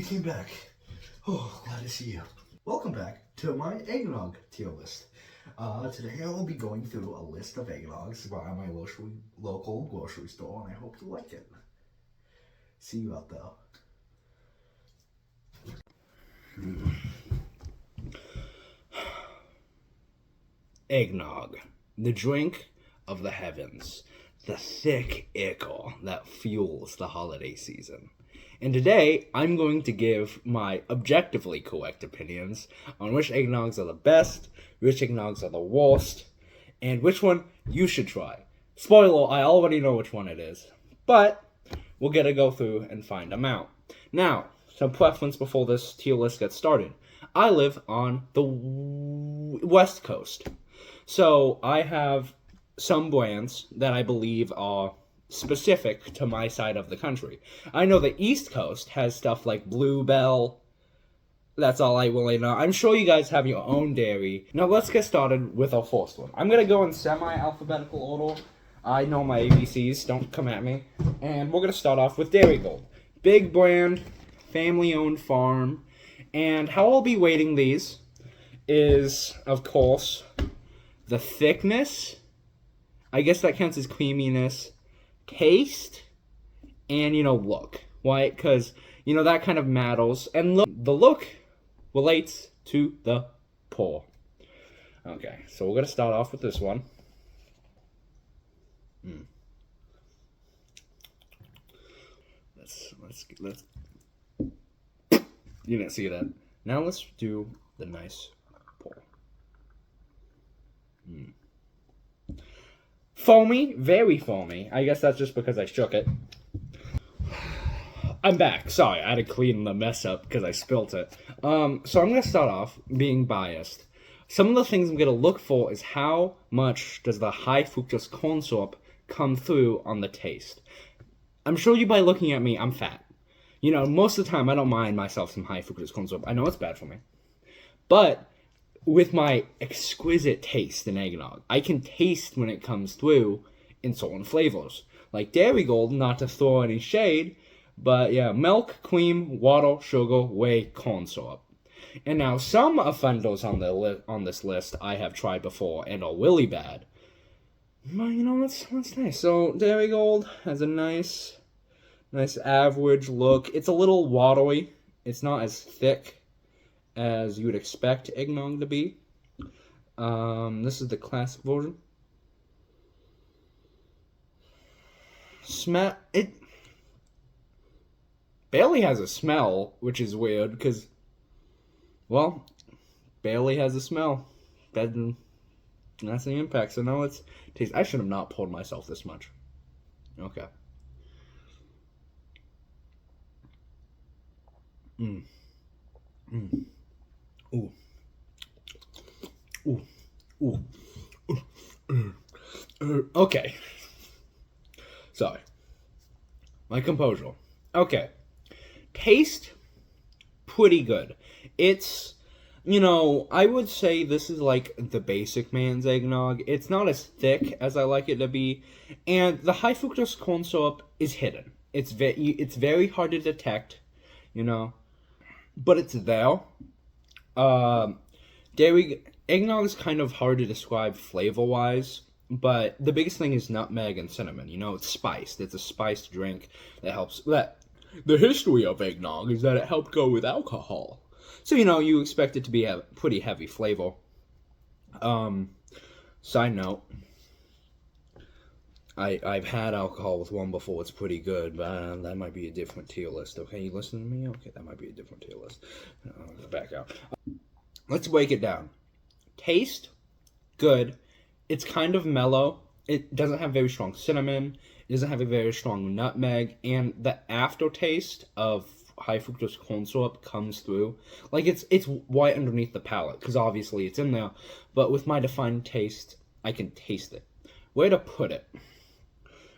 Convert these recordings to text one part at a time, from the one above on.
You came back. Oh, glad to see you. Welcome back to my eggnog tier list. Today I will be going through a list of eggnogs by my local grocery store, and I hope you like it. See you out there. Eggnog, the drink of the heavens, the thick ichor that fuels the holiday season. And today, I'm going to give my objectively correct opinions on which eggnogs are the best, which eggnogs are the worst, and which one you should try. Spoiler, I already know which one it is, but we're going to go through and find them out. Now, some preference before this tier list gets started. I live on the West Coast, so I have some brands that I believe are specific to my side of the country. I know the East Coast has stuff like Bluebell. That's all I really know. I'm sure you guys have your own dairy. Now let's get started with our first one. I'm going to go in semi-alphabetical order. I know my ABCs, don't come at me. And we're going to start off with Dairy Gold. Big brand, family-owned farm. And how I'll be weighting these is, of course, the thickness. I guess that counts as creaminess. Taste, and, look. Why? Because, that kind of matters. And the look relates to the pour. Okay, so we're going to start off with this one. Let's. You didn't see that. Now let's do the nice pour. Foamy, very foamy. I guess that's just because I shook it. I'm back. Sorry, I had to clean the mess up because I spilt it. So I'm going to start off being biased. Some of the things I'm going to look for is how much does the high fructose corn syrup come through on the taste. I'm sure you by looking at me, I'm fat. Most of the time I don't mind myself some high fructose corn syrup. I know it's bad for me. But with my exquisite taste in eggnog, I can taste when it comes through in certain flavors. Like Dairy Gold, not to throw any shade, but yeah, milk, cream, water, sugar, whey, corn syrup. And now some offenders on this list I have tried before and are really bad. But that's nice. So Dairy Gold has a nice average look. It's a little watery. It's not as thick as you would expect eggnog to be. This is the classic version. It barely has a smell, which is weird, because, well, barely has a smell. That's the impact. So now let's taste. I should have not poured myself this much. Okay. Ooh. Okay. Sorry. My composure. Okay. Taste, pretty good. It's, I would say this is like the basic man's eggnog. It's not as thick as I like it to be. And the high fructose corn syrup is hidden. It's very hard to detect, but it's there. Eggnog is kind of hard to describe flavor-wise, but the biggest thing is nutmeg and cinnamon. It's spiced. It's a spiced drink that helps. The history of eggnog is that it helped go with alcohol. So, you expect it to be a pretty heavy flavor. Side note, I've had alcohol with one before. It's pretty good, but that might be a different tier list. Okay, you listening to me? Okay, that might be a different tier list. Back out. Let's break it down. Taste, good. It's kind of mellow. It doesn't have very strong cinnamon. It doesn't have a very strong nutmeg. And the aftertaste of high fructose corn syrup comes through. Like, it's white underneath the palate, because obviously it's in there. But with my defined taste, I can taste it. Where to put it?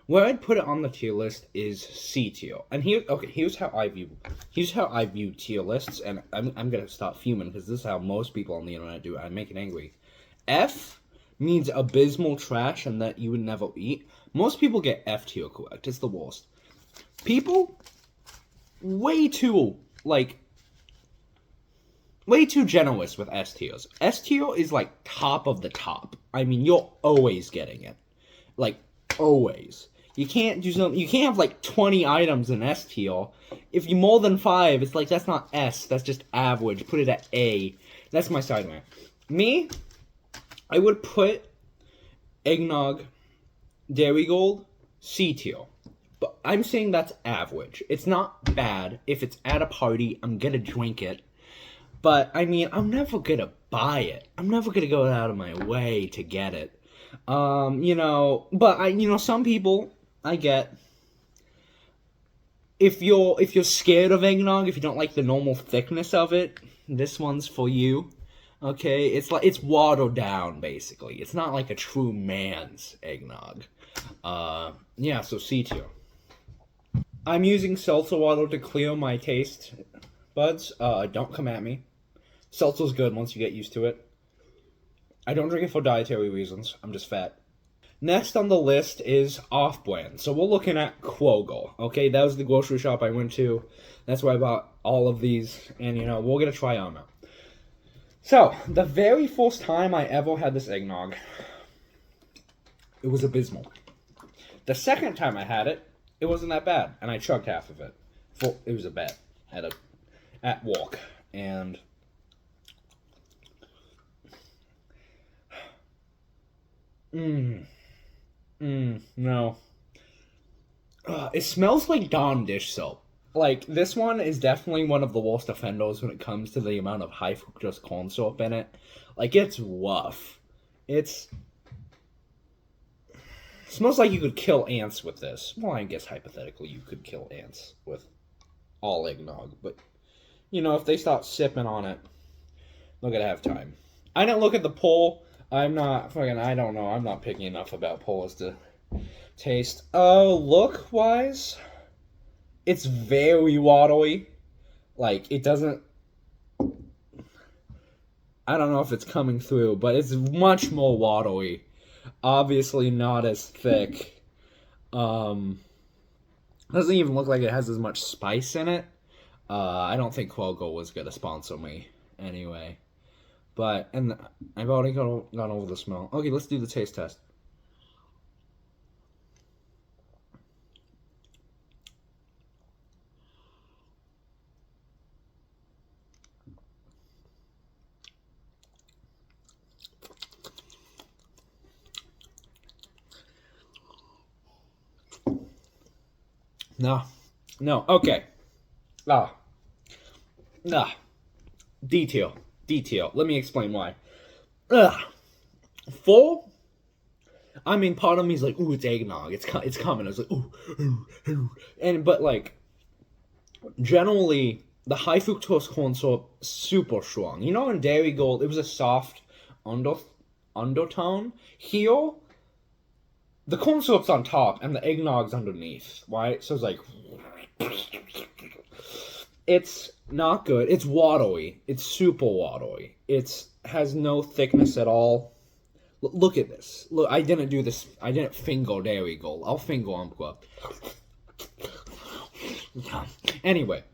Where I'd put it on the tier list is C tier. And here's how I view tier lists, and I'm gonna stop fuming because this is how most people on the internet do it. I make it angry. F means abysmal trash and that you would never eat. Most people get F tier correct. It's the worst. People way too like, way too generous with S tiers. S tier is, like, top of the top. I mean, you're always getting it. Like, always. You can't do something, you can't have, like, 20 items in S tier. If you more than 5, it's like, that's not S, that's just average. Put it at A. That's my side rant. Me, I would put Eggnog, Dairy Gold, C tier. But I'm saying that's average. It's not bad. If it's at a party, I'm gonna drink it. But, I mean, I'm never gonna buy it. I'm never gonna go out of my way to get it. But some people, I get, if you're scared of eggnog, if you don't like the normal thickness of it, this one's for you. Okay, it's watered down, basically. It's not like a true man's eggnog. So C tier. I'm using seltzer water to clear my taste buds. Don't come at me. Seltzer's good once you get used to it. I don't drink it for dietary reasons. I'm just fat. Next on the list is off-brand. So we're looking at Kroger. Okay, that was the grocery shop I went to. That's where I bought all of these. And, we're going to try them out. So, the very first time I ever had this eggnog, it was abysmal. The second time I had it, it wasn't that bad. And I chugged half of it. It was a bet at work. And no. It smells like Dawn dish soap. Like, this one is definitely one of the worst offenders when it comes to the amount of high fructose corn syrup in it. Like, it's rough. It smells like you could kill ants with this. Well, I guess hypothetically you could kill ants with all eggnog. But, if they start sipping on it, they're gonna have time. I didn't look at the poll. I don't know. I'm not picky enough about polls to taste. Look-wise, it's very watery. Like, it doesn't... I don't know if it's coming through, but it's much more watery. Obviously not as thick. Doesn't even look like it has as much spice in it. I don't think Kroger was going to sponsor me anyway. But, and I've already gone over the smell. Okay, let's do the taste test. No, okay. Detail. Let me explain why. Full. I mean, part of me is like, ooh, it's eggnog. It's coming. I was like, ooh. But like, generally, the high fructose corn syrup, super strong. In Dairy Gold, it was a soft undertone. Here, the corn syrup's on top, and the eggnog's underneath, right? So it's like... It's not good. It's watery. It's super watery. It has no thickness at all. Look at this. Look, I didn't do this. I didn't finger Dairy Gold. I'll finger Umpqua. Anyway.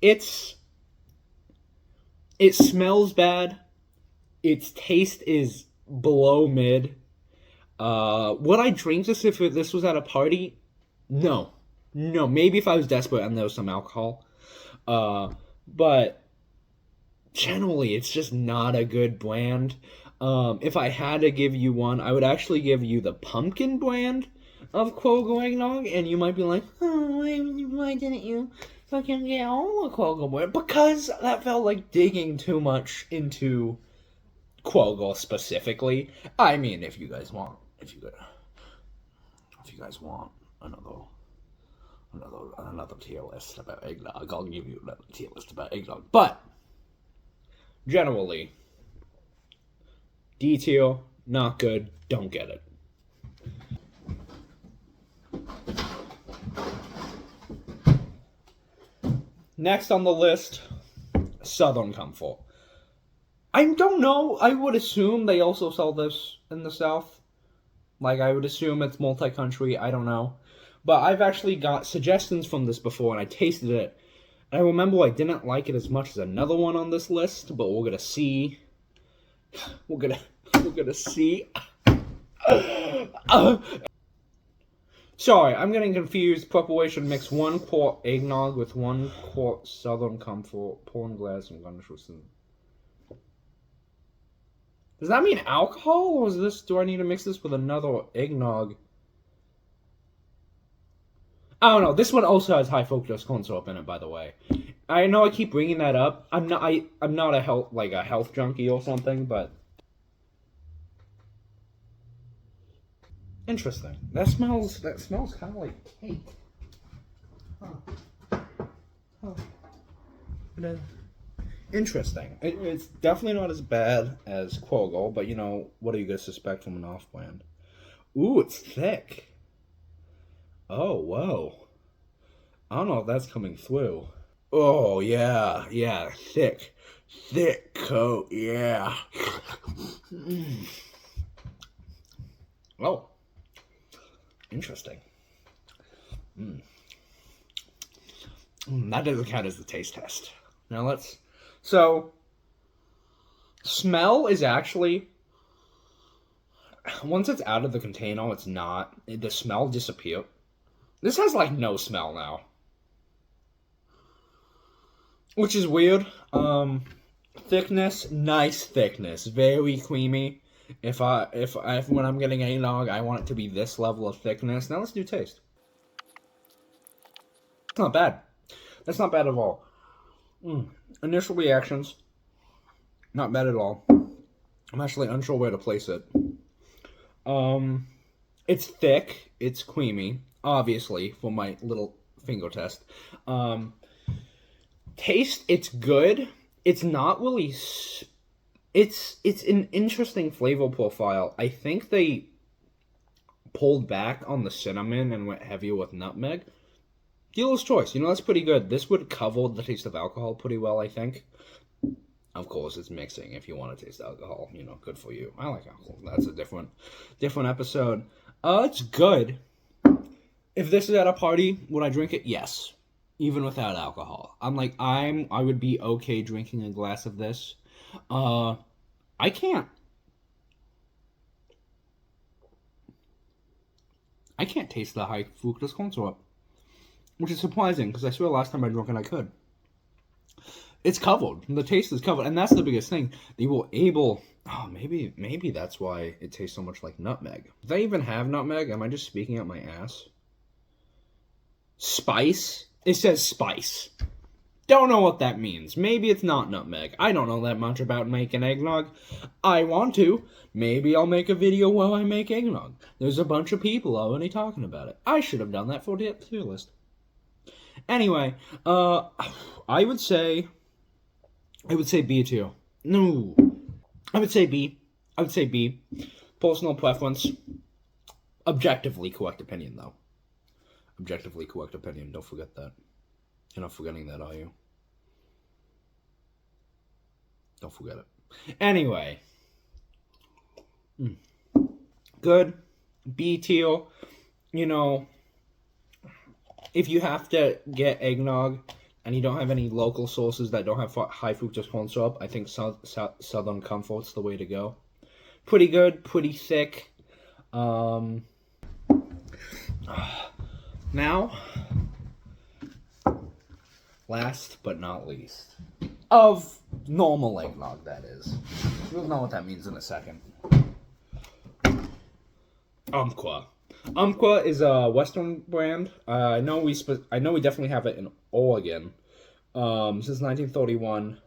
It smells bad. Its taste is below mid. Would I drink this if this was at a party? No, maybe if I was desperate and there was some alcohol. But generally, it's just not a good brand. If I had to give you one, I would actually give you the pumpkin brand of Kroger eggnog, and you might be like, oh, why didn't you fucking get all the Kroger brand? Because that felt like digging too much into Kroger specifically. I mean, if you guys want another tier list about eggnog, I'll give you another tier list about eggnog. But generally, D tier, not good, don't get it. Next on the list, Southern Comfort. I don't know. I would assume they also sell this in the South. Like, I would assume it's multi-country. I don't know. But I've actually got suggestions from this before, and I tasted it. I remember I didn't like it as much as another one on this list, but we're gonna see. We're gonna see. Sorry, I'm getting confused. Preparation: mix 1 quart eggnog with 1 quart Southern Comfort. Pour in glass and garnish with some. Does that mean alcohol, or is this? Do I need to mix this with another eggnog? I don't know. This one also has high fructose corn syrup in it, by the way. I know I keep bringing that up. I'm not a health junkie or something, but interesting. That smells kind of like cake. Huh. Interesting. It's definitely not as bad as Quogal, but you know, what are you gonna suspect from an off-brand? Ooh, it's thick. Oh, whoa. I don't know if that's coming through. Oh, yeah, thick. Thick coat, yeah. Oh, interesting. That doesn't count as the taste test. Now so, smell is actually, once it's out of the container, it's not, the smell disappears. This has like no smell now, which is weird. Thickness, nice thickness, very creamy. If when I'm getting eggnog, I want it to be this level of thickness. Now let's do taste. It's not bad. That's not bad at all. Initial reactions, not bad at all. I'm actually unsure where to place it. It's thick. It's creamy. Obviously, for my little finger test. Taste, it's good. It's not really. It's an interesting flavor profile. I think they pulled back on the cinnamon and went heavier with nutmeg. Dealer's choice. You know, that's pretty good. This would cover the taste of alcohol pretty well, I think. Of course, it's mixing. If you want to taste alcohol, you know, good for you. I like alcohol. That's a different episode. It's good. If this is at a party, would I drink it? Yes. Even without alcohol. I would be okay drinking a glass of this. I can't taste the high fructose corn syrup, which is surprising because I swear last time I drank it I could. It's covered. The taste is covered, and that's the biggest thing. They were able. Oh, maybe that's why it tastes so much like nutmeg. Do they even have nutmeg? Am I just speaking out my ass? Spice? It says spice. Don't know what that means. Maybe it's not nutmeg. I don't know that much about making eggnog. I want to. Maybe I'll make a video while I make eggnog. There's a bunch of people already talking about it. I should have done that for the tier list. Anyway, I would say B tier. No. I would say B. Personal preference. Objectively correct opinion, though. Objectively correct opinion. Don't forget that. You're not forgetting that, are you? Don't forget it. Anyway. Good. B tier. You know, if you have to get eggnog and you don't have any local sources that don't have high fructose corn syrup, I think Southern Comfort's the way to go. Pretty good. Pretty thick. Now, last but not least, of normal eggnog, that is. You'll know what that means in a second. Umpqua. Umpqua is a Western brand. I know we definitely have it in Oregon. Since 1931.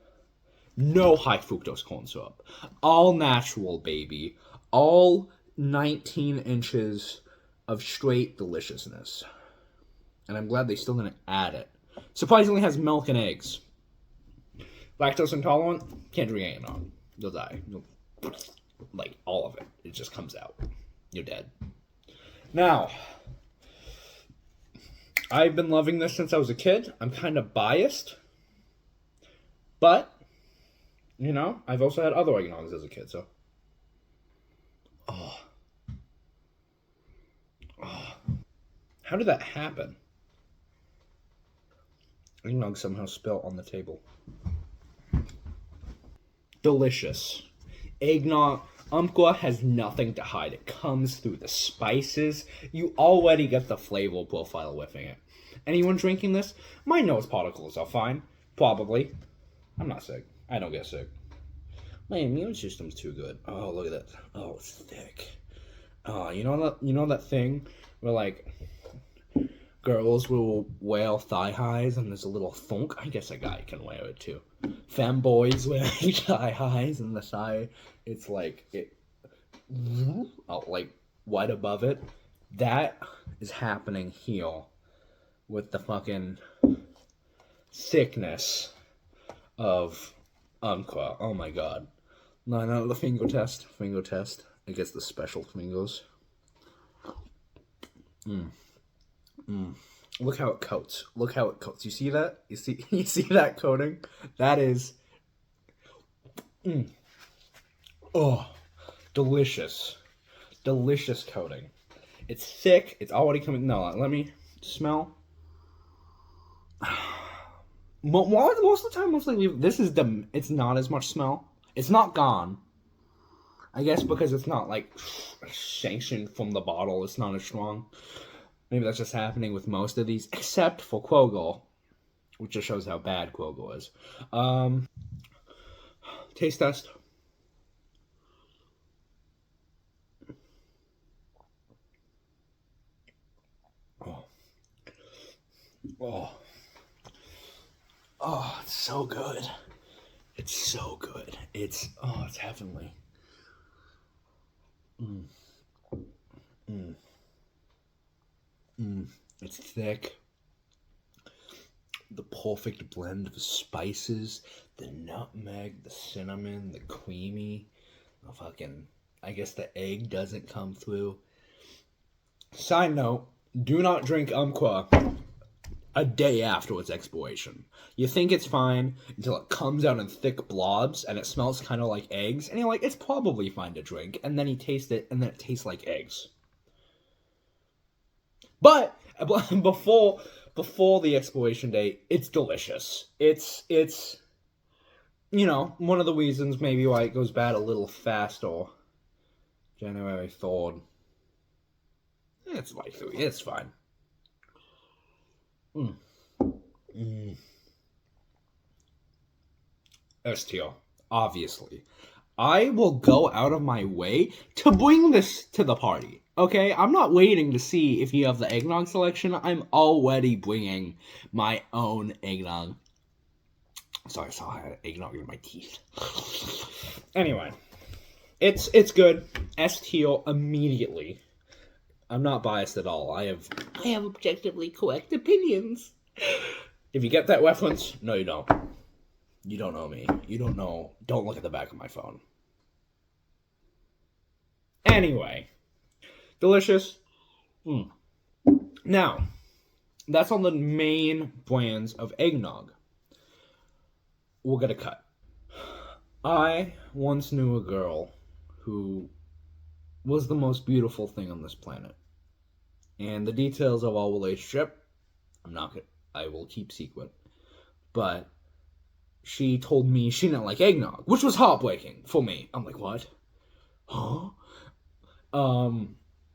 No high fructose corn syrup. All natural, baby. All 19 inches of straight deliciousness. And I'm glad they still didn't add it. Surprisingly has milk and eggs. Lactose intolerant, can't drink eggnog. You'll die. Like, all of it. It just comes out. You're dead. Now, I've been loving this since I was a kid. I'm kind of biased. But, you know, I've also had other eggnogs as a kid, so. How did that happen? Eggnog somehow spilt on the table. Delicious. Eggnog. Umpqua has nothing to hide. It comes through the spices. You already get the flavor profile with it. Anyone drinking this? My nose particles are fine. Probably. I'm not sick. I don't get sick. My immune system's too good. Oh, look at that. Oh, it's thick. Oh, you know that thing where, like, girls will wear thigh highs and there's a little thunk? I guess a guy can wear it too. Femboys wear thigh highs and the thigh, it's like, like, right above it. That is happening here with the fucking thickness of Umpqua. Oh my god. No, the finger test. Finger test. I guess the special fingers. Look how it coats. Look how it coats. You see that? You see that coating? That is... Oh, delicious. Delicious coating. It's thick. It's already coming... No, let me smell. Most of the time, mostly this is the... It's not as much smell. It's not gone. I guess because it's not, like, sanctioned from the bottle. It's not as strong. Maybe that's just happening with most of these, except for Quoggle, which just shows how bad Quoggle is. Taste test. Oh, it's so good. It's so good. It's heavenly. It's thick. The perfect blend of spices, the nutmeg, the cinnamon, the creamy, I guess the egg doesn't come through. Side note, do not drink Umpqua a day after its expiration. You think it's fine until it comes out in thick blobs and it smells kind of like eggs, and you're like, it's probably fine to drink, and then you taste it, and then it tastes like eggs. But before the expiration date, it's delicious. It's one of the reasons maybe why it goes bad a little faster. January 3rd. It's likely. It's fine. S tier, obviously. I will go out of my way to bring this to the party. Okay, I'm not waiting to see if you have the eggnog selection. I'm already bringing my own eggnog. Sorry, I had eggnog in my teeth. Anyway, it's good. S tier immediately. I'm not biased at all. I have objectively correct opinions. If you get that reference, no, you don't. You don't know me. You don't know. Don't look at the back of my phone. Anyway. Delicious. Now, that's on the main brands of eggnog. We'll get a cut. I once knew a girl who was the most beautiful thing on this planet. And the details of our relationship, I will keep secret. But she told me she didn't like eggnog, which was heartbreaking for me. I'm like, what? Huh?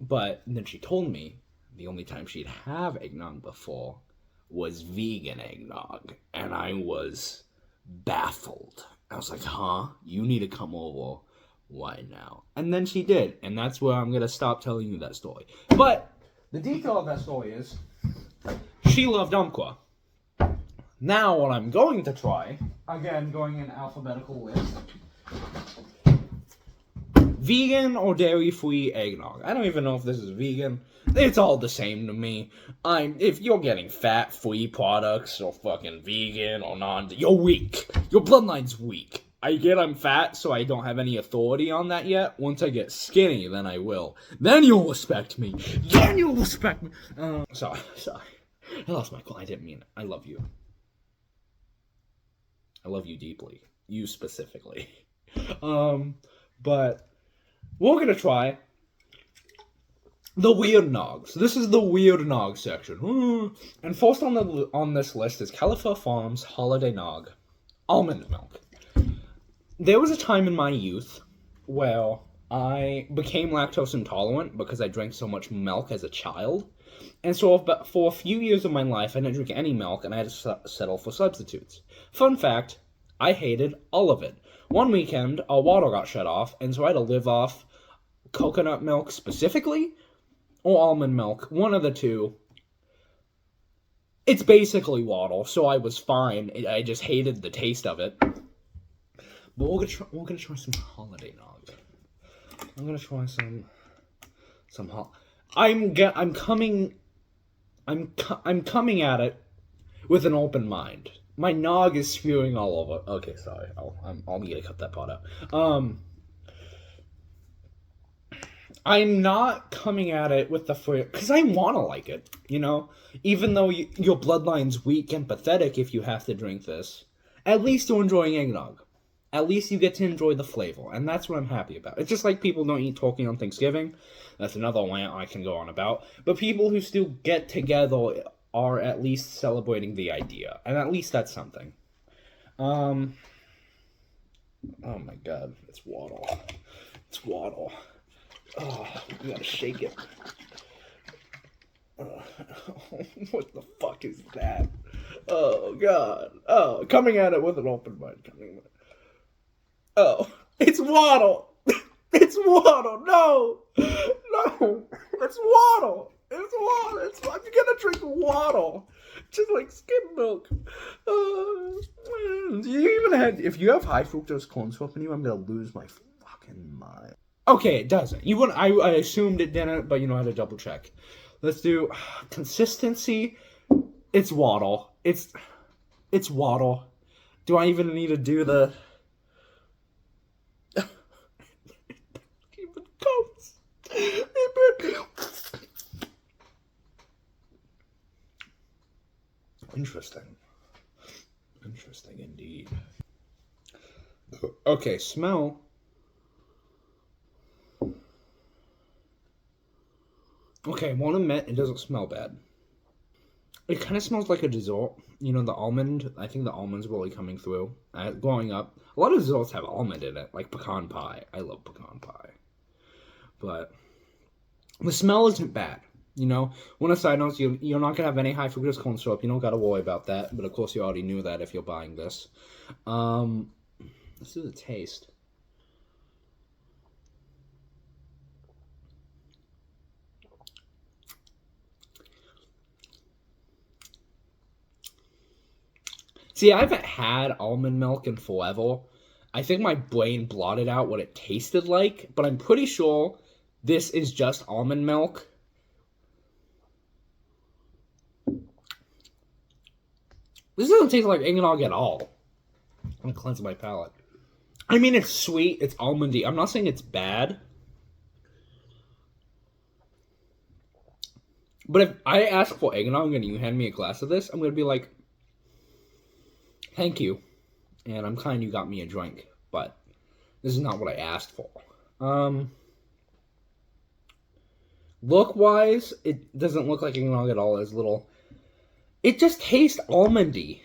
But then she told me the only time she'd have eggnog before was vegan eggnog. And I was baffled. I was like, huh? You need to come over right now. And then she did. And that's where I'm going to stop telling you that story. But the detail of that story is she loved Umpqua. Now what I'm going to try, again, going in alphabetical list, vegan or dairy-free eggnog. I don't even know if this is vegan. It's all the same to me. If you're getting fat-free products or fucking vegan or non, you're weak. Your bloodline's weak. I get I'm fat, so I don't have any authority on that yet. Once I get skinny, then I will. Then you'll respect me. Then you'll respect me. Sorry. I lost my cool. I didn't mean it. I love you. I love you deeply. You specifically. But we're gonna try The weird nogs. This is the weird nog section. And first on this list is California Farms Holiday Nog Almond Milk. There was a time in my youth where I became lactose intolerant because I drank so much milk as a child. And so for a few years of my life, I didn't drink any milk, and I had to settle for substitutes. Fun fact, I hated all of it. One weekend, our water got shut off, and so I had to live off coconut milk specifically, or almond milk, one of the two. It's basically water, so I was fine. I just hated the taste of it. But we're gonna try some holiday nog. I'm gonna try some I'm coming at it with an open mind. My nog is spewing all over. Okay, sorry. I'll need to cut that part out. I'm not coming at it with the because I want to like it, you know? Even though your bloodline's weak and pathetic if you have to drink this, at least you're enjoying eggnog. At least you get to enjoy the flavor, and that's what I'm happy about. It's just like people don't eat turkey on Thanksgiving. That's another rant I can go on about. But people who still get together are at least celebrating the idea, and at least that's something. Oh my god, it's waddle. It's waddle. Oh, you gotta shake it. What the fuck is that? Oh god. Oh, coming at it with an open mind. Oh, it's waddle. It's waddle. No, it's waddle. It's waddle. I'm gonna drink waddle, just like skim milk. Do you even have? If you have high fructose corn syrup in you, I'm gonna lose my fucking mind. Okay, it doesn't. You wouldn't. I assumed it didn't, but you know how to double check. Let's do consistency. It's waddle. It's waddle. Do I even need to do the? Even coats. Interesting. Interesting indeed. Okay, smell. Okay, I won't admit it doesn't smell bad. It kind of smells like a dessert. You know, the almond. I think the almond's really coming through. Growing up, a lot of desserts have almond in it, like pecan pie. I love pecan pie. But the smell isn't bad. You know, one of the side notes, you're not going to have any high fructose corn syrup. You don't got to worry about that. But of course, you already knew that if you're buying this. Let's do the taste. See, I haven't had almond milk in forever. I think my brain blotted out what it tasted like, but I'm pretty sure this is just almond milk. This doesn't taste like eggnog at all. I'm gonna cleanse my palate. I mean, it's sweet, it's almondy. I'm not saying it's bad. But if I ask for eggnog and you hand me a glass of this, I'm gonna be like, thank you. And I'm kind you got me a drink, but this is not what I asked for. Look-wise, it doesn't look like eggnog at all. There's little... It just tastes almondy.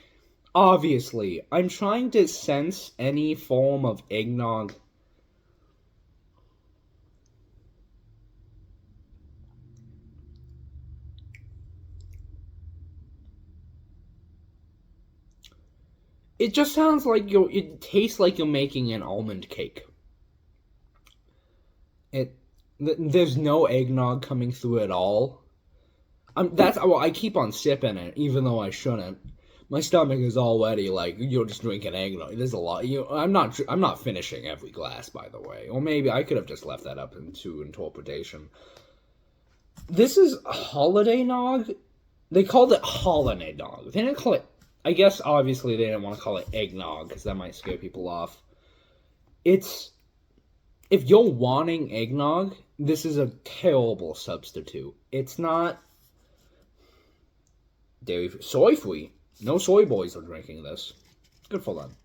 Obviously. I'm trying to sense any form of eggnog. It just sounds like it tastes like you're making an almond cake. There's no eggnog coming through at all. I keep on sipping it, even though I shouldn't. My stomach is already like, you're just drinking eggnog. There's a lot. I'm not finishing every glass, by the way. Or maybe I could have just left that up into interpretation. This is holiday nog. They called it holiday nog. They didn't call it. I guess obviously they didn't want to call it eggnog because that might scare people off. If you're wanting eggnog, this is a terrible substitute. It's not dairy free, soy free. No soy boys are drinking this. Good for them.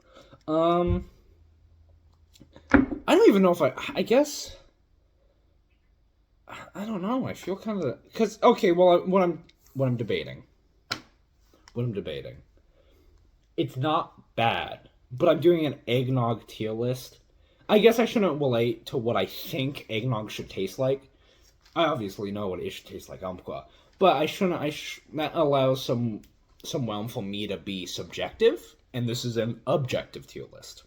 I don't even know if I guess I don't know. I feel kind of because okay. Well, what I'm debating, it's not bad, but I'm doing an eggnog tier list. I guess I shouldn't relate to what I think eggnog should taste like. I obviously know what it should taste like, but I shouldn't. That allows some realm for me to be subjective, and this is an objective tier list.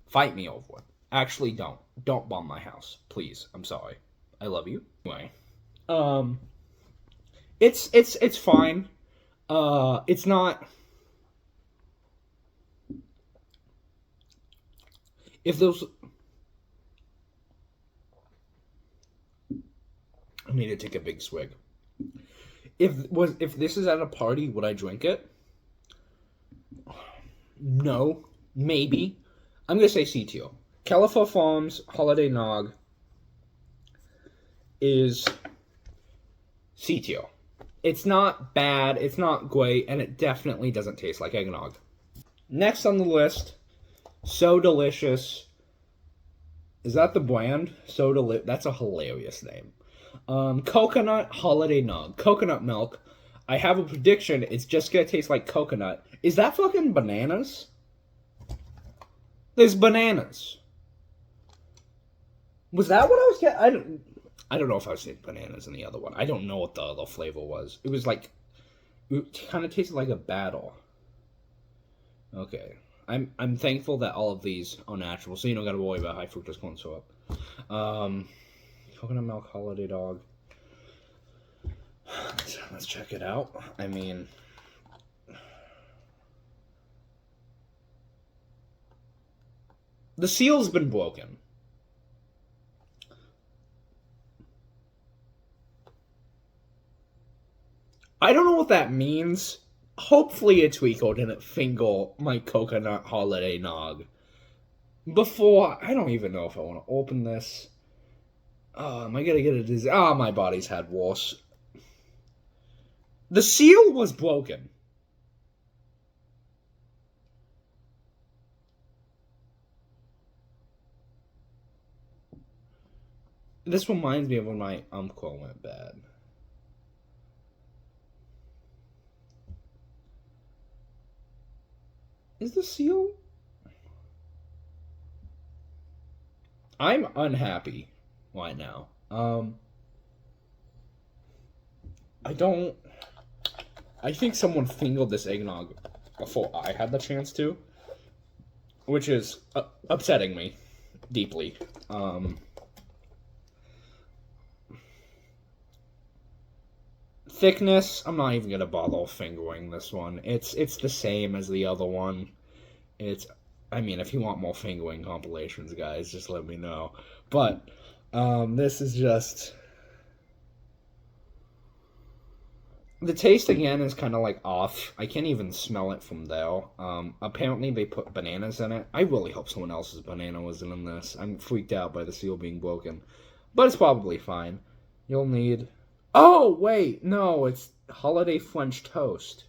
Fight me over it. Actually, don't bomb my house, please. I'm sorry. I love you. Anyway, um, it's fine. It's not. If those, I need to take a big swig. If this is at a party, would I drink it? No, maybe. I'm gonna say CTO. California Farms Holiday Nog is CTO. It's not bad, it's not great, and it definitely doesn't taste like eggnog. Next on the list, So Delicious. Is that the brand? That's a hilarious name. Coconut Holiday Nog. Coconut milk. I have a prediction. It's just gonna taste like coconut. Is that fucking bananas? There's bananas. Was that what I was getting? I don't know if I was saying bananas in the other one. I don't know what the other flavor was. It was like, it kind of tasted like a battle. Okay. I'm thankful that all of these are natural, so you don't gotta worry about high fructose corn syrup. Coconut milk holiday dog. Let's check it out. I mean, the seal's been broken. I don't know what that means. Hopefully a Tweako didn't finger my coconut holiday nog. Before, I don't even know if I want to open this. Am I gonna get a disease? My body's had worse. The seal was broken. This reminds me of when my Umpqua went bad. Is the seal? I'm unhappy right now. I think someone fingered this eggnog before I had the chance to, which is upsetting me deeply. Thickness, I'm not even gonna bother fingering this one. It's the same as the other one. I mean, if you want more fingering compilations, guys, just let me know. But this is just, the taste again is kind of like off. I can't even smell it from there. Apparently they put bananas in it. I really hope someone else's banana wasn't in this. I'm freaked out by the seal being broken, but it's probably fine. You'll need. Oh, wait, no, it's holiday French toast.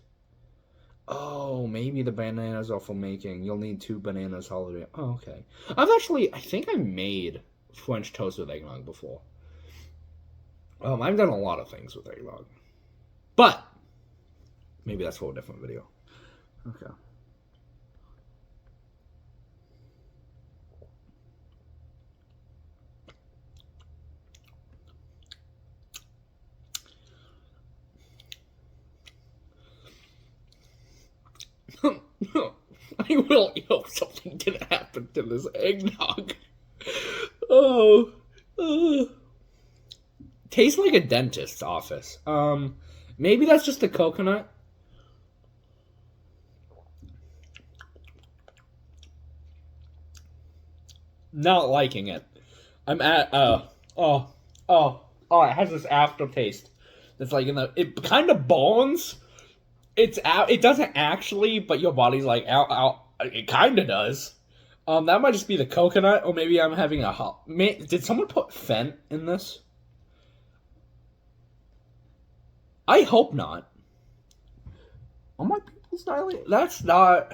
Oh, maybe the bananas are for making. You'll need 2 bananas holiday. Oh, okay. I think I made French toast with eggnog before. I've done a lot of things with eggnog. But, maybe that's for a different video. Okay. I really hope something didn't happen to this eggnog. Oh. Tastes like a dentist's office. Maybe that's just the coconut. Not liking it. I'm at, it has this aftertaste. That's like it kind of bones. It's out. It doesn't actually, but your body's like, ow. It kind of does. That might just be the coconut, or maybe I'm having a hot. Did someone put Fent in this? I hope not. Oh my pupils dilate. That's not.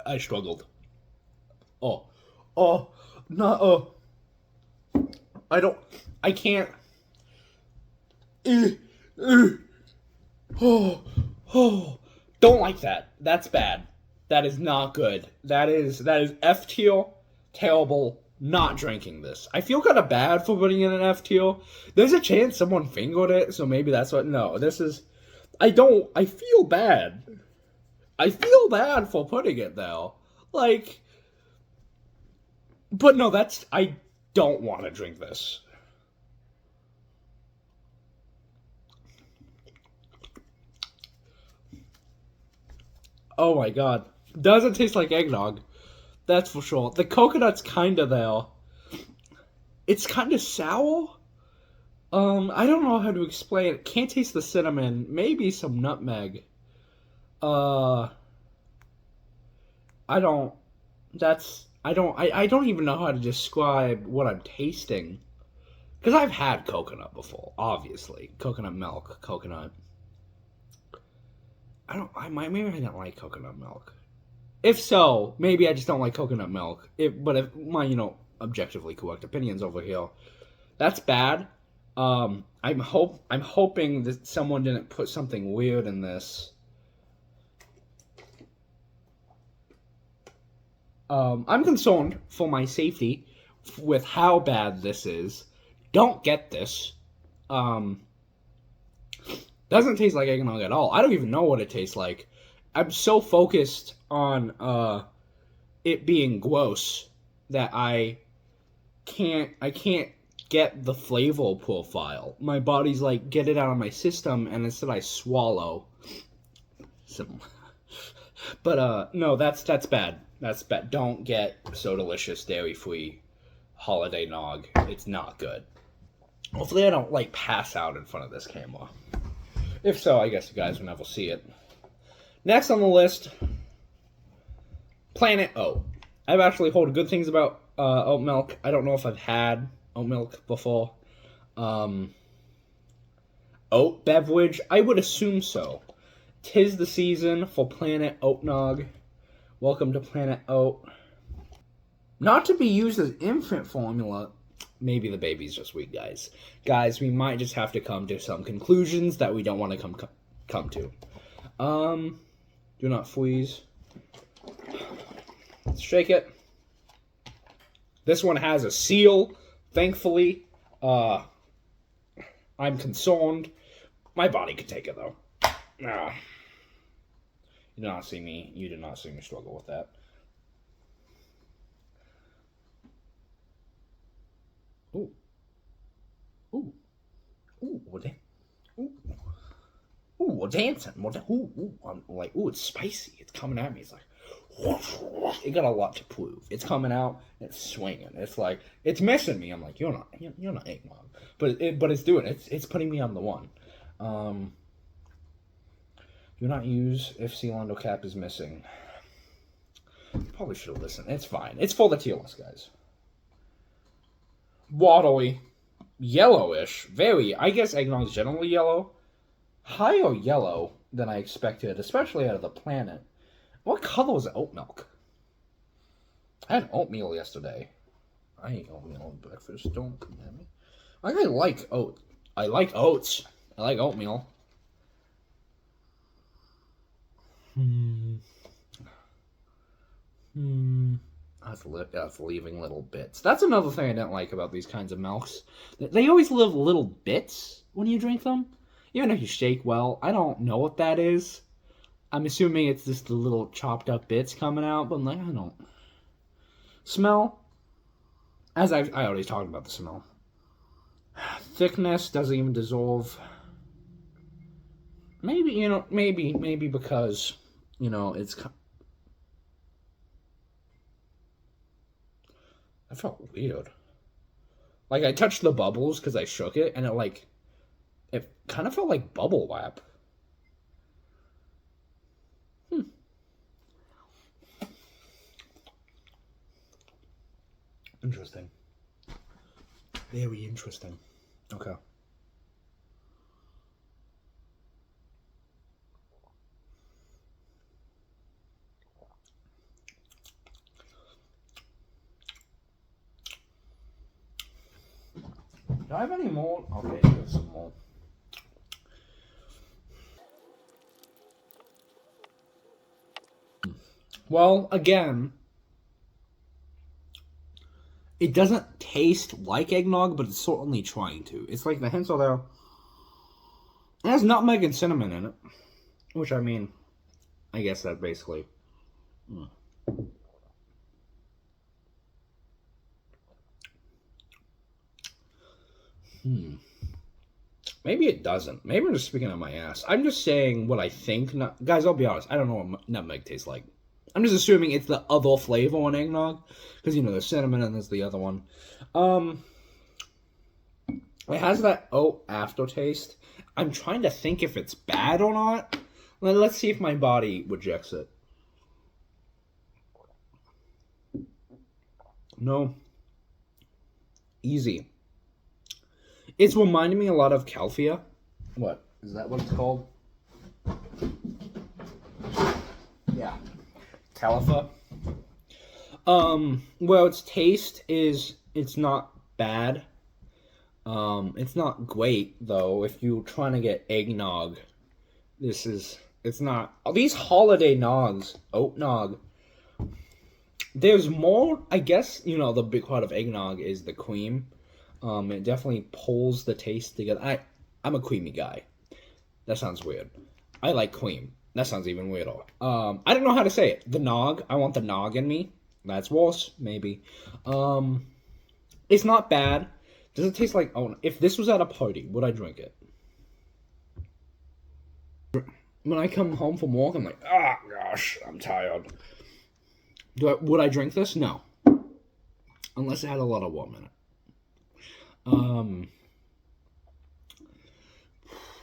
I struggled. Oh, oh, no, I don't, I can't. Oh, oh, don't like that. That's bad. That is not good. That is F tier. Terrible. Not drinking this. I feel kind of bad for putting in an F tier. There's a chance someone fingered it, so maybe that's what. No, this is. I don't. I feel bad. I feel bad for putting it though. Like, but no, that's. I don't want to drink this. Oh my god. Doesn't taste like eggnog. That's for sure. The coconut's kinda there. It's kinda sour. I don't know how to explain it. Can't taste the cinnamon. Maybe some nutmeg. Uh, I don't. That's. I don't even know how to describe what I'm tasting. Because I've had coconut before, obviously. Coconut milk, coconut. Maybe I don't like coconut milk. If so, maybe I just don't like coconut milk. But if my, objectively correct opinions over here, that's bad. I'm hoping that someone didn't put something weird in this. I'm concerned for my safety with how bad this is. Don't get this. Um, doesn't taste like eggnog at all. I don't even know what it tastes like. I'm so focused on it being gross that I can't get the flavor profile. My body's like, get it out of my system, and instead I swallow. But no, that's bad. That's bad. Don't get So Delicious dairy free holiday nog. It's not good. Hopefully I don't like pass out in front of this camera. If so, I guess you guys will never see it. Next on the list, Planet Oat. I've actually heard good things about oat milk. I don't know if I've had oat milk before. Oat beverage? I would assume so. 'Tis the season for Planet Oatnog. Welcome to Planet Oat. Not to be used as infant formula. Maybe the baby's just weak, guys. Guys, we might just have to come to some conclusions that we don't want to come to. Do not freeze. Let's shake it. This one has a seal, thankfully. I'm concerned. My body could take it though. You did not see me struggle with that. Ooh. Ooh. Ooh, what that? Ooh. Ooh, we're dancing. I'm like, ooh, it's spicy. It's coming at me. It's like, it got a lot to prove. It's coming out. It's swinging. It's like, it's missing me. I'm like, you're not eggnog. But it's doing it. It's putting me on the one. Do not use if Sealando cap is missing. Probably should have listened. It's fine. It's for the tier list, guys. Waddly. Yellowish. Very. I guess eggnog's generally yellow. Higher yellow than I expected, especially out of the Planet. What color is oat milk? I had oatmeal yesterday. I ate oatmeal at breakfast. Don't come at me. I like oat. I like oats. I like oatmeal. That's leaving little bits. That's another thing I didn't like about these kinds of milks. They always leave little bits when you drink them. Even if you shake well. I don't know what that is. I'm assuming it's just the little chopped up bits coming out, but I'm like, I don't. Smell? As I already talked about the smell. Thickness doesn't even dissolve. Maybe, maybe because, it's... That felt weird. Like, I touched the bubbles because I shook it, and it kind of felt like bubble wrap. Interesting. Very interesting. Okay. Do I have any more? Okay, there's some more. Well, again, it doesn't taste like eggnog, but it's certainly trying to. It's like the hints are there. It has nutmeg and cinnamon in it. Which, I mean, I guess that basically... Maybe it doesn't. Maybe I'm just speaking on my ass. I'm just saying what I think. Guys, I'll be honest. I don't know what nutmeg tastes like. I'm just assuming it's the other flavor on eggnog. Because, you know, there's cinnamon and there's the other one. It has that oat aftertaste. I'm trying to think if it's bad or not. Let's see if my body rejects it. No. Easy. It's reminding me a lot of Calfia. What? Is that what it's called? Yeah. Califa. Well, its taste is... It's not bad. It's not great, though. If you're trying to get eggnog, this is... It's not... These holiday nogs, oat nog, there's more... I guess, you know, the big part of eggnog is the cream. It definitely pulls the taste together. I'm a creamy guy. That sounds weird. I like cream. That sounds even weirder. I don't know how to say it. The nog. I want the nog in me. That's worse, maybe. It's not bad. Does it taste like... Oh, if this was at a party, would I drink it? When I come home from work, I'm like, ah, gosh, I'm tired. Would I drink this? No. Unless it had a lot of warm in it.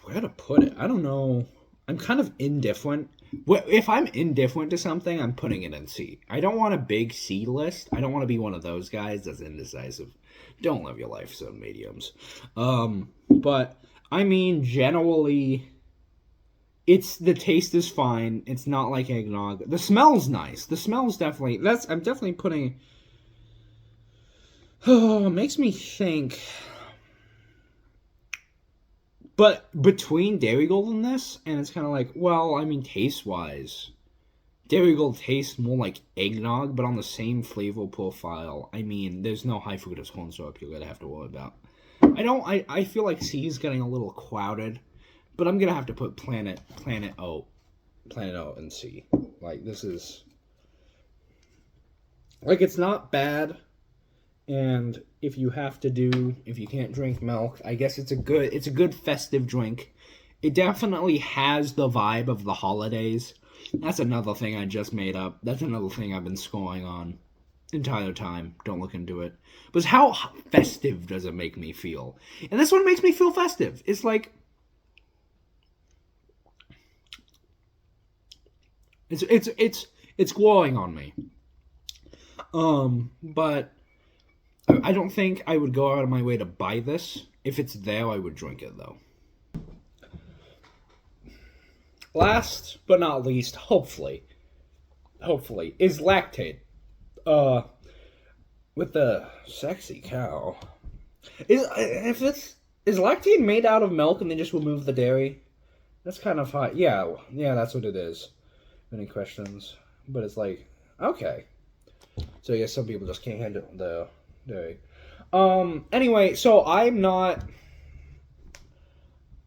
Where to put it? I don't know. I'm kind of indifferent. If I'm indifferent to something, I'm putting it in C. I don't want a big C list. I don't want to be one of those guys that's indecisive. Don't live your life so mediums. But I mean, generally, the taste is fine. It's not like eggnog. The smell's nice. The smell's definitely... I'm definitely putting... Oh, it makes me think... But between Dairy Gold and this, and it's kind of like, well, I mean, taste-wise, Dairy Gold tastes more like eggnog, but on the same flavor profile. I mean, there's no high fructose corn syrup you're gonna have to worry about. I feel like C is getting a little crowded, but I'm gonna have to put Planet Oat in C. Like, this is... Like, it's not bad. And if you can't drink milk, I guess it's a good festive drink. It definitely has the vibe of the holidays. That's another thing I just made up. That's another thing I've been scoring on the entire time. Don't look into it. But how festive does it make me feel? And this one makes me feel festive. It's like... It's glowing on me. But... I don't think I would go out of my way to buy this. If it's there, I would drink it, though. Last but not least, hopefully, is Lactate. With the sexy cow. Is Lactate made out of milk and they just remove the dairy? That's kind of hot. Yeah, that's what it is. Any questions? But it's like, okay. So I guess some people just can't handle the... Dairy. Anyway, so I'm not...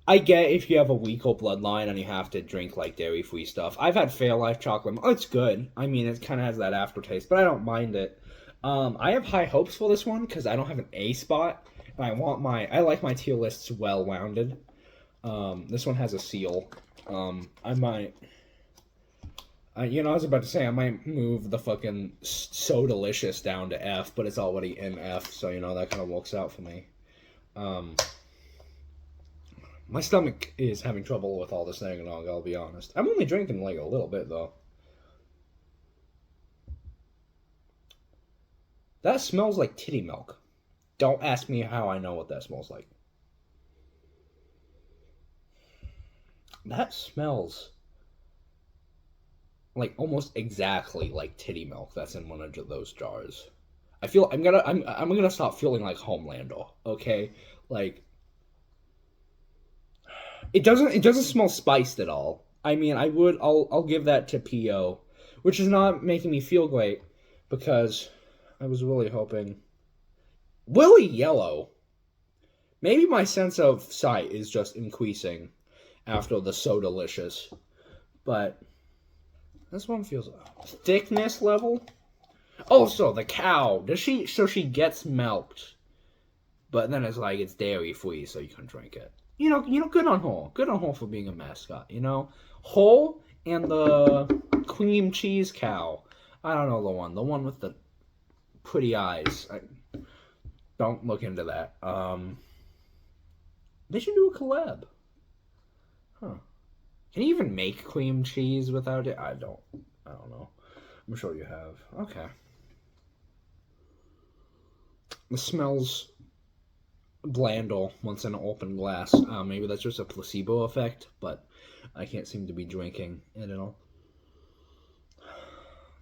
I get if you have a weaker bloodline and you have to drink, like, dairy-free stuff. I've had Fairlife chocolate. Oh, it's good. I mean, it kind of has that aftertaste, but I don't mind it. I have high hopes for this one, because I don't have an A spot, and I like my tier lists well-rounded. This one has a seal. I might... I was about to say, I might move the fucking So Delicious down to F, but it's already in F, so, that kind of works out for me. My stomach is having trouble with all this eggnog, I'll be honest. I'm only drinking, like, a little bit, though. That smells like titty milk. Don't ask me how I know what that smells like. That smells... like almost exactly like titty milk that's in one of those jars. I'm gonna stop feeling like Homelander, okay? Like, it doesn't smell spiced at all. I mean, I'll give that to PO, which is not making me feel great because I was really hoping Willy yellow. Maybe my sense of sight is just increasing after the so delicious. But this one feels thickness level. Also, the cow, does she so she gets milked, but then it's like it's dairy free, so you can drink it. Good on her. Good on her for being a mascot. Her and the cream cheese cow. I don't know the one with the pretty eyes. Don't look into that. They should do a collab. Huh. Can you even make cream cheese without it? I don't know. I'm sure you have. Okay. The smells blandel once in an open glass. Maybe that's just a placebo effect, but I can't seem to be drinking it at all.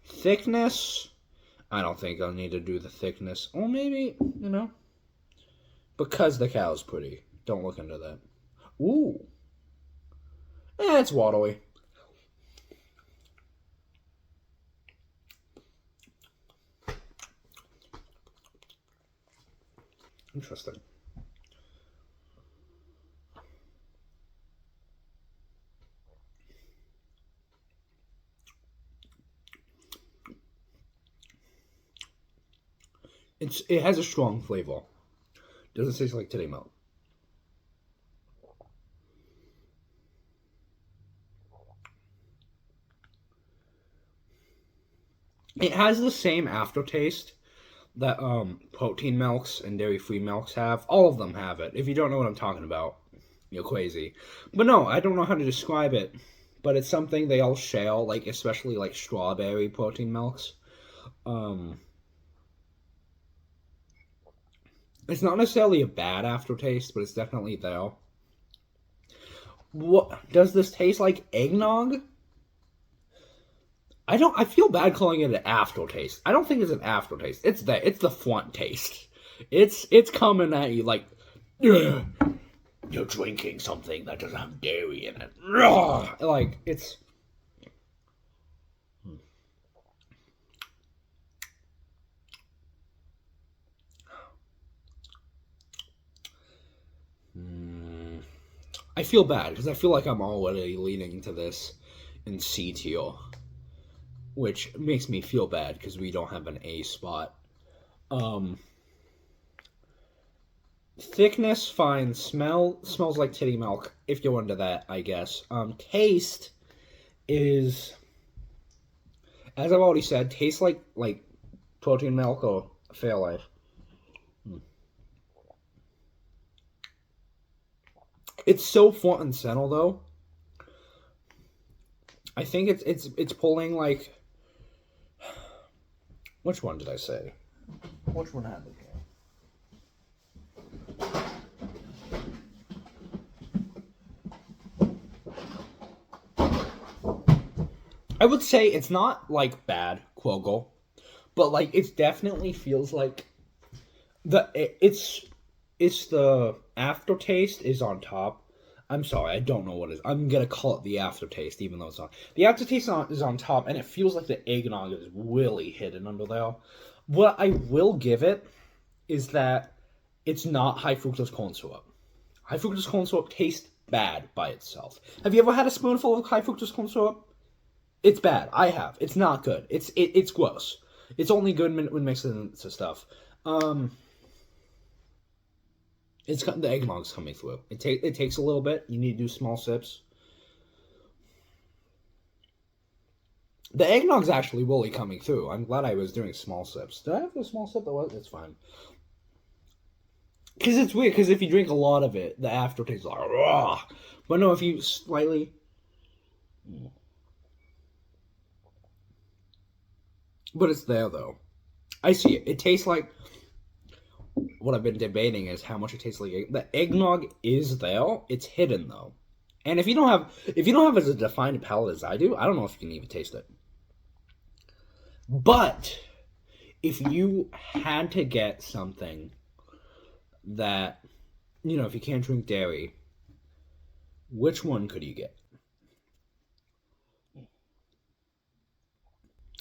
Thickness? I don't think I'll need to do the thickness. Or maybe, because the cow's pretty. Don't look into that. Ooh. It's watery. Interesting. It has a strong flavor. Doesn't taste like titty milk. It has the same aftertaste that protein milks and dairy-free milks have. All of them have it. If you don't know what I'm talking about, you're crazy. But no, I don't know how to describe it. But it's something they all share, like especially like strawberry protein milks. It's not necessarily a bad aftertaste, but it's definitely there. What does this taste like? Eggnog? I feel bad calling it an aftertaste. I don't think it's an aftertaste. It's the front taste. It's coming at you like, ugh, you're drinking something that doesn't have dairy in it. Ugh. Like it's. I feel bad because I feel like I'm already leaning to this in C tier, which makes me feel bad because we don't have an A spot. Thickness, fine. Smells like titty milk. If you're into that, I guess. Taste is, as I've already said, tastes like protein milk or Fairlife. It's so front and center though. I think it's pulling like. Which one did I say? Which one had it? I would say it's not like bad Quogo, but like it definitely feels like it's the aftertaste is on top. I'm sorry, I don't know what it is. I'm gonna call it the aftertaste, even though it's not. The aftertaste is on top, and it feels like the eggnog is really hidden under there. What I will give it is that it's not high fructose corn syrup. High fructose corn syrup tastes bad by itself. Have you ever had a spoonful of high fructose corn syrup? It's bad. I have. It's not good. It's gross. It's only good when mixed into stuff. It's got the eggnog's coming through. It takes a little bit. You need to do small sips. The eggnog's actually really coming through. I'm glad I was doing small sips. Did I have a small sip? It's fine. Because it's weird. Because if you drink a lot of it, the aftertaste is like, raw. But no, if you slightly. But it's there though. I see it. It tastes like. What I've been debating is how much it tastes like. The eggnog is there. It's hidden though, and if you don't have as a defined palate as I do, I don't know if you can even taste it. But if you had to get something that if you can't drink dairy, which one could you get?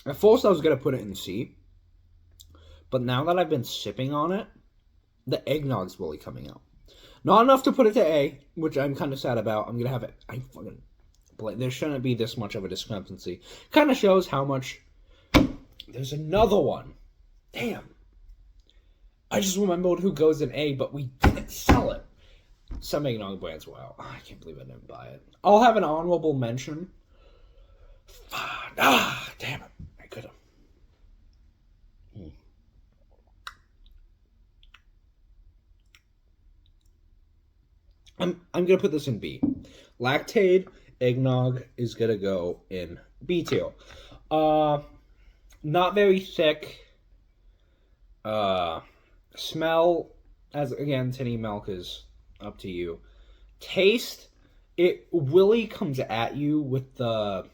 At first, I was going to put it in C, but now that I've been sipping on it, the eggnog's really coming out. Not enough to put it to A, which I'm kind of sad about. I'm going to have it. There shouldn't be this much of a discrepancy. Kind of shows how much. There's another one. Damn. I just remembered who goes in A, but we didn't sell it. Some eggnog brands were out. I can't believe I didn't buy it. I'll have an honorable mention. Damn it. I could have. I'm gonna put this in B. Lactate eggnog is gonna go in B tier. Not very thick. Smell, as again, tinny milk is up to you. Taste, it really comes at you with the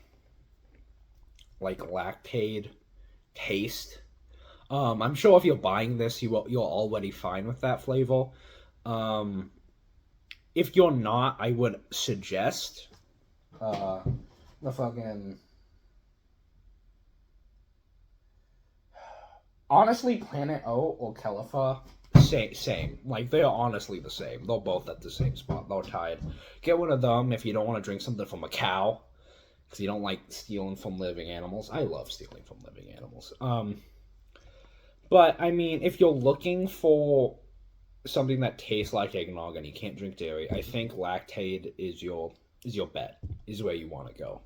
lactate taste. I'm sure if you're buying this, you're already fine with that flavor. If you're not, I would suggest the fucking. Honestly, Planet O or Califa, same. They're honestly the same. They're both at the same spot. They're tied. Get one of them if you don't want to drink something from a cow, because you don't like stealing from living animals. I love stealing from living animals. But, I mean, if you're looking for something that tastes like eggnog and you can't drink dairy, I think Lactate is your bet, is where you want to go.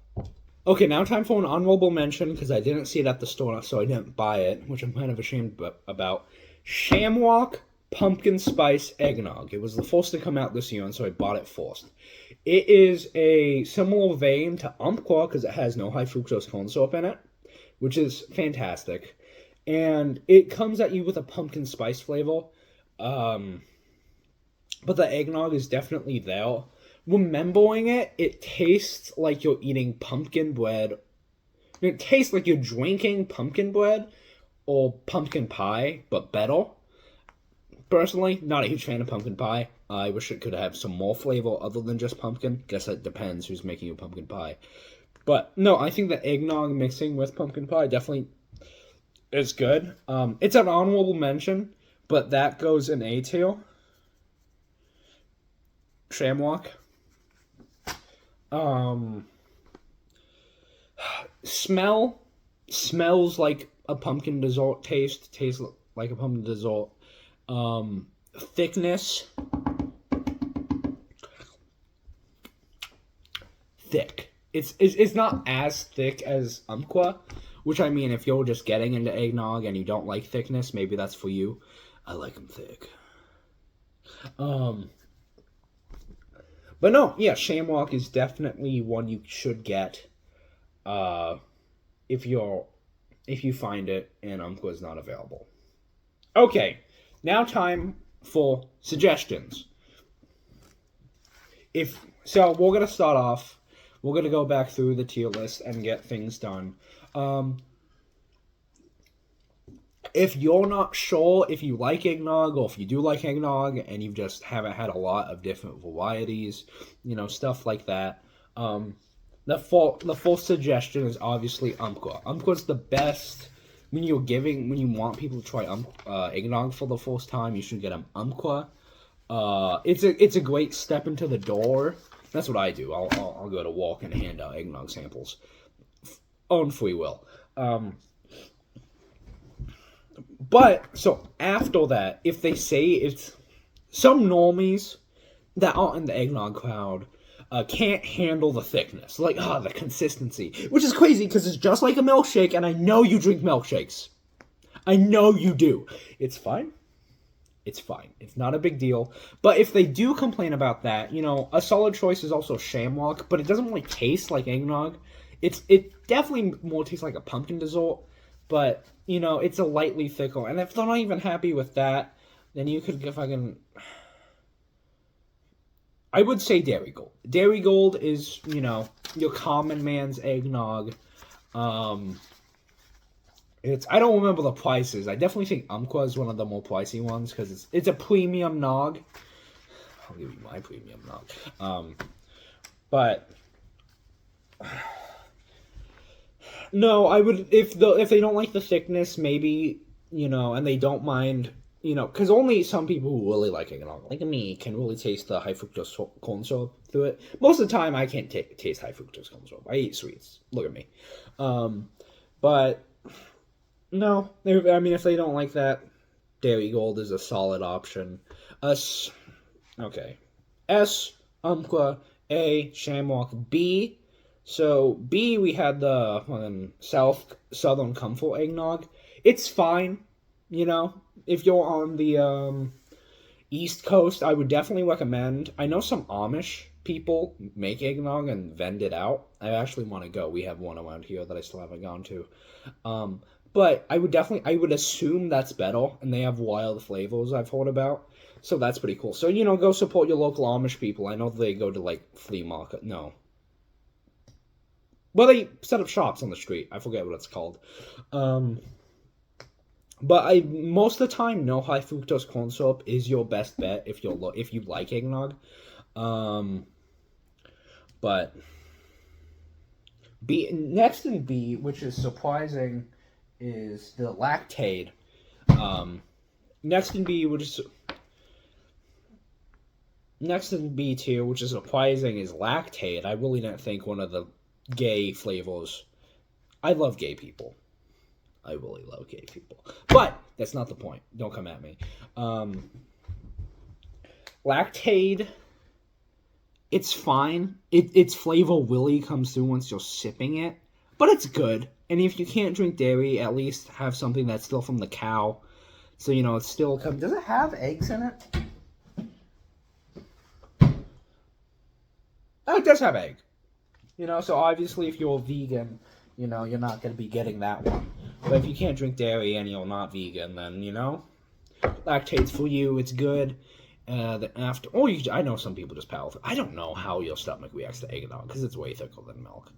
Okay, now time for an honorable mention, because I didn't see it at the store, so I didn't buy it, which I'm kind of ashamed about. Shamrock Pumpkin Spice Eggnog. It was the first to come out this year, and so I bought it first. It is a similar vein to Umpqua, because it has no high fructose corn syrup in it, which is fantastic. And it comes at you with a pumpkin spice flavor, but the eggnog is definitely there. Remembering it, it tastes like you're eating pumpkin bread. It tastes like you're drinking pumpkin bread or pumpkin pie, but better. Personally, not a huge fan of pumpkin pie. I wish it could have some more flavor other than just pumpkin. Guess that depends who's making a pumpkin pie. But no, I think the eggnog mixing with pumpkin pie definitely is good. It's an honorable mention, but that goes in A tier. Shamrock. Smells like a pumpkin dessert. Tastes like a pumpkin dessert. Thickness, thick. It's not as thick as Umpqua, which, I mean, if you're just getting into eggnog and you don't like thickness, maybe that's for you. I like them thick. But no, yeah, Shamrock is definitely one you should get if you find it and Umpqua is not available. Okay, now time for suggestions. So we're gonna start off. We're gonna go back through the tier list and get things done. If you're not sure if you like eggnog or if you do like eggnog and you just haven't had a lot of different varieties, stuff like that, the first suggestion is obviously Umpqua. Umpqua's the best when you want people to try eggnog for the first time. You should get them Umpqua. It's a great step into the door. That's what I do. I'll go to walk and hand out eggnog samples on free will. But, so, after that, if they say it's... Some normies that aren't in the eggnog crowd can't handle the thickness. The consistency. Which is crazy, because it's just like a milkshake, and I know you drink milkshakes. I know you do. It's fine. It's fine. It's not a big deal. But if they do complain about that, a solid choice is also Shamrock, but it doesn't really taste like eggnog. It definitely more tastes like a pumpkin dessert, but... it's a lightly thicker. And if they're not even happy with that, then you could I would say Dairy Gold. Dairy Gold is, your common man's eggnog. I don't remember the prices. I definitely think Umpqua is one of the more pricey ones, because it's a premium nog. I'll give you my premium milk. But no, I would if they don't like the thickness, maybe, and they don't mind, because only some people who really like eggnog, like me, can really taste the high fructose corn syrup through it. Most of the time, I can't taste high fructose corn syrup. I eat sweets. Look at me. But no, if they don't like that, Dairy Gold is a solid option. Okay. S, Umpqua, A, Shamrock, B. So B, we had the Southern Comfort eggnog. It's fine, If you're on the East Coast, I would definitely recommend. I know some Amish people make eggnog and vend it out. I actually want to go. We have one around here that I still haven't gone to. But I would assume that's better, and they have wild flavors I've heard about. So that's pretty cool. So, go support your local Amish people. I know they go to, like, flea market. No. Well, they set up shops on the street. I forget what it's called. But most of the time, no high fructose corn syrup is your best bet if you like eggnog. But next in B, which is surprising, is the Lactaid. Next in B tier, which is surprising, is Lactaid. I really didn't think one of the gay flavors. I love gay people. I really love gay people. But that's not the point. Don't come at me. Lactaid, it's fine. Its flavor really comes through once you're sipping it. But it's good. And if you can't drink dairy, at least have something that's still from the cow. So, it still comes... Does it have eggs in it? Oh, it does have egg. So obviously if you're vegan, you're not going to be getting that one. But if you can't drink dairy and you're not vegan, then, Lactaid's for you. It's good. I know some people just power through. I don't know how your stomach reacts to eggnog, because it's way thicker than milk.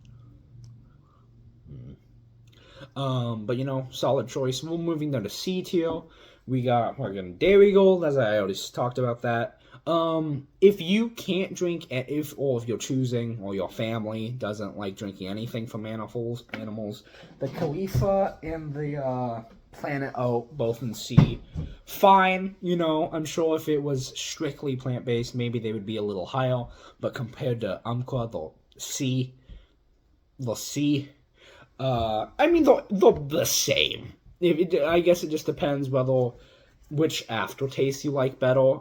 But, solid choice. We're moving down to C tier. We're going Dairy Gold, as I already talked about that. If you can't drink, if you're choosing, or your family doesn't like drinking anything from animals, the Khalifa and the Planet Oat, both in C, fine. I'm sure if it was strictly plant-based, maybe they would be a little higher, but compared to Umpqua, the C, they're the same. I guess it just depends which aftertaste you like better.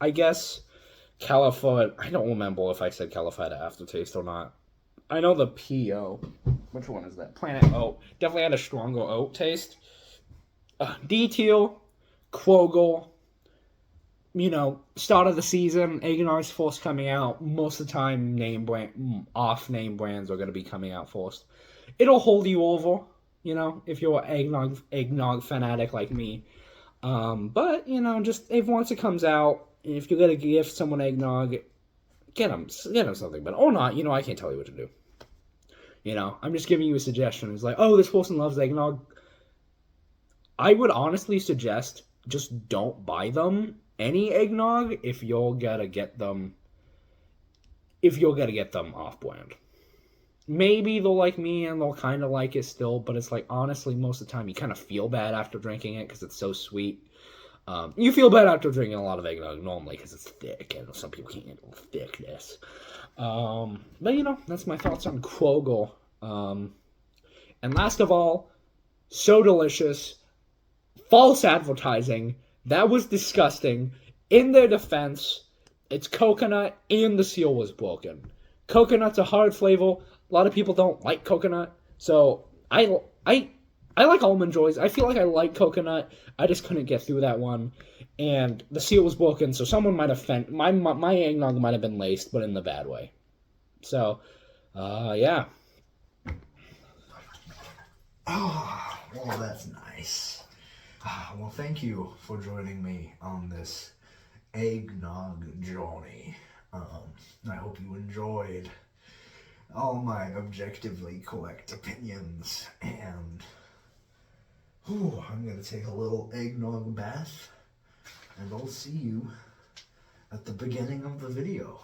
I guess California, I don't remember if I said California aftertaste or not. I know the PO. Which one is that? Planet Oat. Definitely had a stronger oat taste. D tier, Quogal. Start of the season, Eggnog's first coming out. Most of the time, off-name brands are going to be coming out first. It'll hold you over, if you're an eggnog fanatic like me. But, just if once it comes out, if you're going to gift someone eggnog, get them something. But or not, I can't tell you what to do. I'm just giving you a suggestion. It's like, oh, this person loves eggnog. I would honestly suggest just don't buy them any eggnog if you're going to get them off-brand. Maybe they'll like me and they'll kind of like it still, but it's like, honestly, most of the time you kind of feel bad after drinking it because it's so sweet. You feel bad after drinking a lot of eggnog normally because it's thick, and some people can't handle thickness. But, that's my thoughts on Quogal. And last of all, so delicious, false advertising, that was disgusting. In their defense, it's coconut and the seal was broken. Coconut's a hard flavor. A lot of people don't like coconut, so I like Almond Joys. I feel like I like coconut. I just couldn't get through that one, and the seal was broken, so someone might have my eggnog might have been laced, but in the bad way. So, yeah. Oh, well, that's nice. Well, thank you for joining me on this eggnog journey. I hope you enjoyed all my objectively correct opinions, and I'm going to take a little eggnog bath, and I'll see you at the beginning of the video.